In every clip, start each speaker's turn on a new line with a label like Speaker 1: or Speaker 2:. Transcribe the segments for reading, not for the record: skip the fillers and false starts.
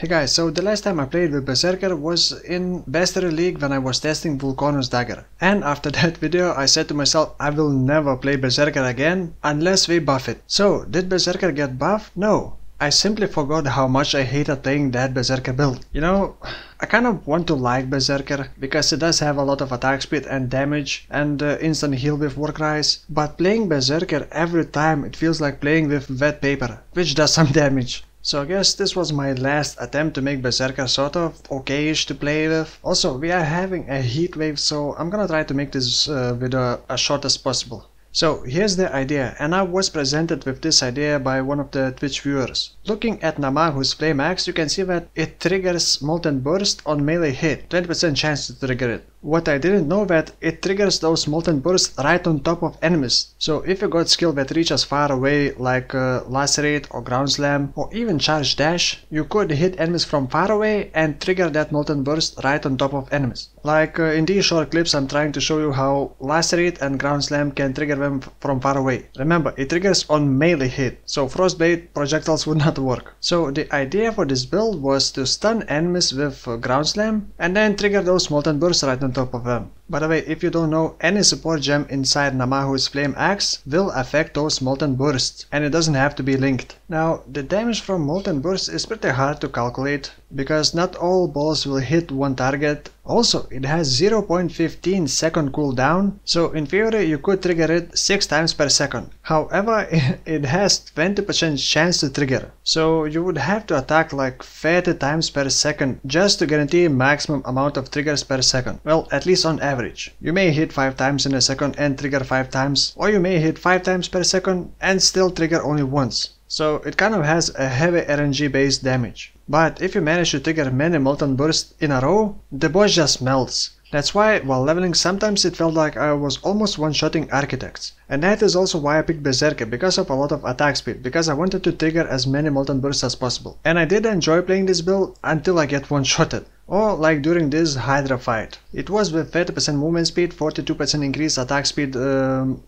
Speaker 1: Hey guys, so the last time I played with Berserker was in Mastery League when I was testing Vulcanus Dagger. And after that video I said to myself I will never play Berserker again unless we buff it. So did Berserker get buffed? No. I simply forgot how much I hated playing that Berserker build. You know, I kind of want to like Berserker because it does have a lot of attack speed and damage and instant heal with Warcries, but playing Berserker every time it feels like playing with wet paper, which does some damage. So I guess this was my last attempt to make Berserker sort of okay-ish to play with. Also, we are having a heat wave, so I'm gonna try to make this video as short as possible. So here's the idea, and I was presented with this idea by one of the Twitch viewers. Looking at Ngamahu's Flame Axe, you can see that it triggers Molten Burst on melee hit, 20% chance to trigger it. What I didn't know that it triggers those Molten Burst right on top of enemies. So if you got skill that reaches far away like Lacerate or Ground Slam or even Charge Dash, you could hit enemies from far away and trigger that Molten Burst right on top of enemies. Like in these short clips I'm trying to show you how Lacerate and Ground Slam can trigger them from far away. Remember, it triggers on melee hit, so Frostbite projectiles would not work. So the idea for this build was to stun enemies with Ground Slam and then trigger those Molten Bursts right on top of them. By the way, if you don't know, any support gem inside Ngamahu's Flame Axe will affect those Molten Bursts, and it doesn't have to be linked. Now, the damage from Molten Burst is pretty hard to calculate, because not all balls will hit one target. Also, it has 0.15 second cooldown, so in theory you could trigger it 6 times per second. However, it has 20% chance to trigger, so you would have to attack like 30 times per second just to guarantee maximum amount of triggers per second. Well, at least on average. You may hit 5 times in a second and trigger 5 times, or you may hit 5 times per second and still trigger only once. So it kind of has a heavy RNG based damage. But if you manage to trigger many Molten Bursts in a row, the boss just melts. That's why while leveling sometimes it felt like I was almost one-shotting Architects. And that is also why I picked Berserker, because of a lot of attack speed, because I wanted to trigger as many Molten Bursts as possible. And I did enjoy playing this build until I get one-shotted. Or like during this Hydra fight. It was with 30% movement speed, 42% increased attack speed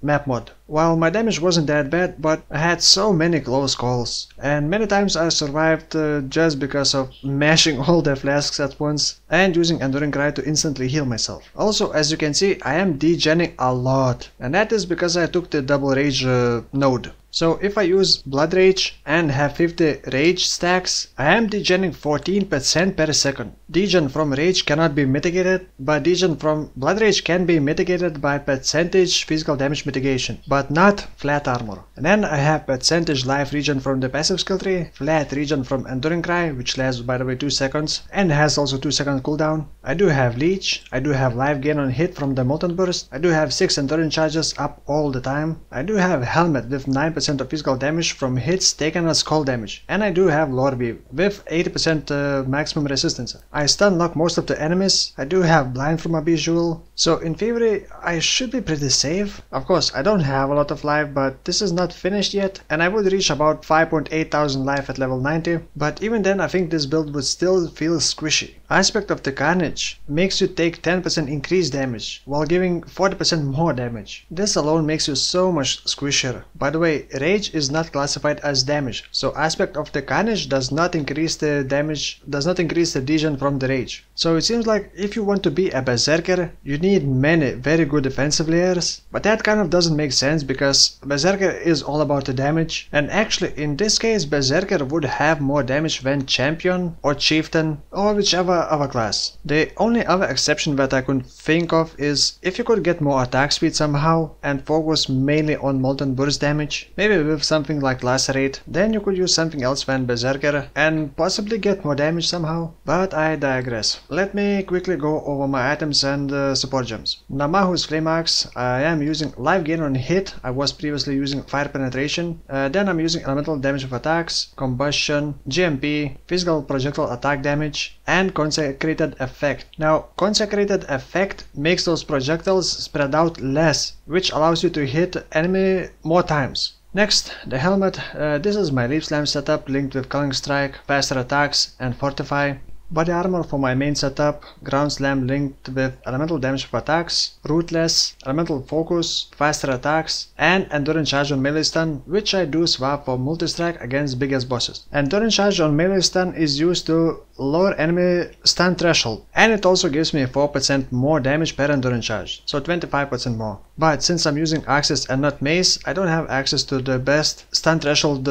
Speaker 1: map mod. While my damage wasn't that bad, but I had so many close calls. And many times I survived just because of mashing all the flasks at once and using Enduring Cry to instantly heal myself. Also, as you can see, I am degenning a lot. And that is because I took the double rage node. So if I use Blood Rage and have 50 Rage stacks, I am degenning 14% per second. Degen from Rage cannot be mitigated, but degen from Blood Rage can be mitigated by percentage physical damage mitigation, but not flat armor. And then I have percentage life regen from the passive skill tree, flat regen from Enduring Cry, which lasts by the way 2 seconds, and has also 2 second cooldown. I do have Leech, I do have life gain on hit from the Molten Burst, I do have 6 Endurance charges up all the time, I do have Helmet with 9% of physical damage from hits taken as cold damage, and I do have Lore Weave with 80% maximum resistance. I stun lock most of the enemies, I do have Blind from a visual, so in theory I should be pretty safe. Of course I don't have a lot of life, but this is not finished yet, and I would reach about 5.8 thousand life at level 90, but even then I think this build would still feel squishy. Aspect of the Carnage makes you take 10% increased damage while giving 40% more damage. This alone makes you so much squishier. By the way, Rage is not classified as damage, so Aspect of the Carnage does not increase the damage, does not increase the degen from the Rage. So it seems like if you want to be a Berserker, you need many very good defensive layers, but that kind of doesn't make sense because Berserker is all about the damage, and actually in this case Berserker would have more damage than Champion or Chieftain or whichever other class. The only other exception that I could think of is if you could get more attack speed somehow and focus mainly on Molten Burst damage, maybe with something like Lacerate, then you could use something else than Berserker and possibly get more damage somehow. But I digress. Let me quickly go over my items and support gems. Ngamahu's Flame Axe, I am using life gain on hit. I was previously using fire penetration. Then I'm using elemental damage of attacks, combustion, GMP, physical projectile attack damage, and consecrated effect. Now, consecrated effect makes those projectiles spread out less, which allows you to hit enemy more times. Next, the helmet. This is my Leap Slam setup linked with Culling Strike, faster attacks, and Fortify. Body armor for my main setup, ground slam linked with elemental damage of attacks, rootless, elemental focus, faster attacks, and endurance charge on melee stun, which I do swap for multi-strike against biggest bosses. Endurance charge on melee stun is used to lower enemy stun threshold, and it also gives me 4% more damage per endurance charge, so 25% more. But since I'm using axes and not mace, I don't have access to the best stun threshold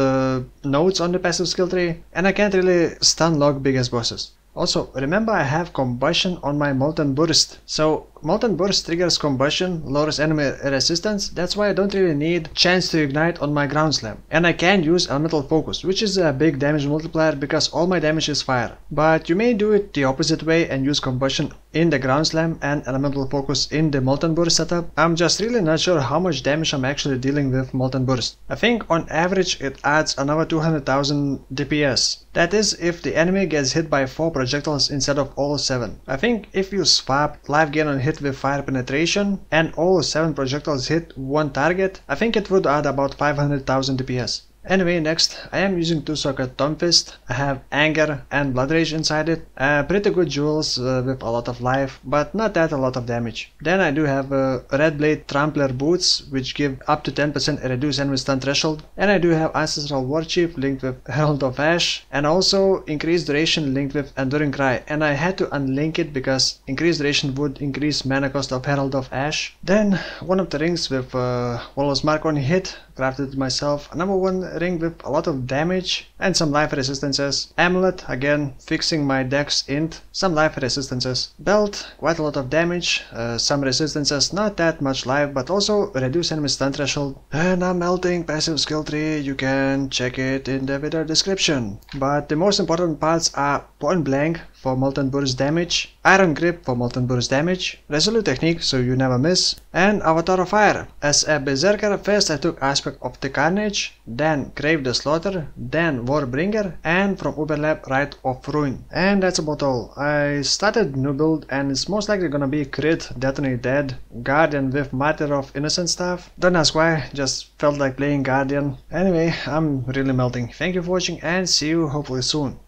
Speaker 1: nodes on the passive skill tree, and I can't really stun lock biggest bosses. Also, remember I have combustion on my Molten Burst, so Molten Burst triggers combustion, lowers enemy resistance, that's why I don't really need chance to ignite on my ground slam. And I can use elemental focus, which is a big damage multiplier because all my damage is fire. But you may do it the opposite way and use combustion in the ground slam and elemental focus in the Molten Burst setup. I'm just really not sure how much damage I'm actually dealing with Molten Burst. I think on average it adds another 200,000 DPS. That is if the enemy gets hit by 4 projectiles instead of all 7. I think if you swap life gain on hit with fire penetration and all 7 projectiles hit one target, I think it would add about 500,000 DPS. Anyway, next, I am using 2-socket Tombfist. I have Anger and Blood Rage inside it. Pretty good jewels with a lot of life, but not that a lot of damage. Then I do have Red Blade Trampler Boots, which give up to 10% reduced enemy stun threshold. And I do have Ancestral Warchief linked with Herald of Ash, and also Increased Duration linked with Enduring Cry. And I had to unlink it because Increased Duration would increase mana cost of Herald of Ash. Then one of the rings with Walrus Mark on hit, crafted myself. Number 1 ring with a lot of damage and some life resistances. Amulet, again fixing my dex int, some life resistances. Belt, quite a lot of damage, some resistances, not that much life, but also reduce enemy stun threshold. And I'm melting passive skill tree, you can check it in the video description. But the most important parts are Point Blank for Molten Burst damage, Iron Grip for Molten Burst damage, Resolute Technique so you never miss, and Avatar of Fire. As a Berserker, first I took Aspect of the Carnage, then Crave the Slaughter, then Warbringer, and from Uberlab Rite of Ruin. And that's about all. I started new build and it's most likely gonna be Crit, Detonate Dead, Guardian with Martyr of Innocent stuff. Don't ask why, just felt like playing Guardian. Anyway, I'm really melting. Thank you for watching and see you hopefully soon.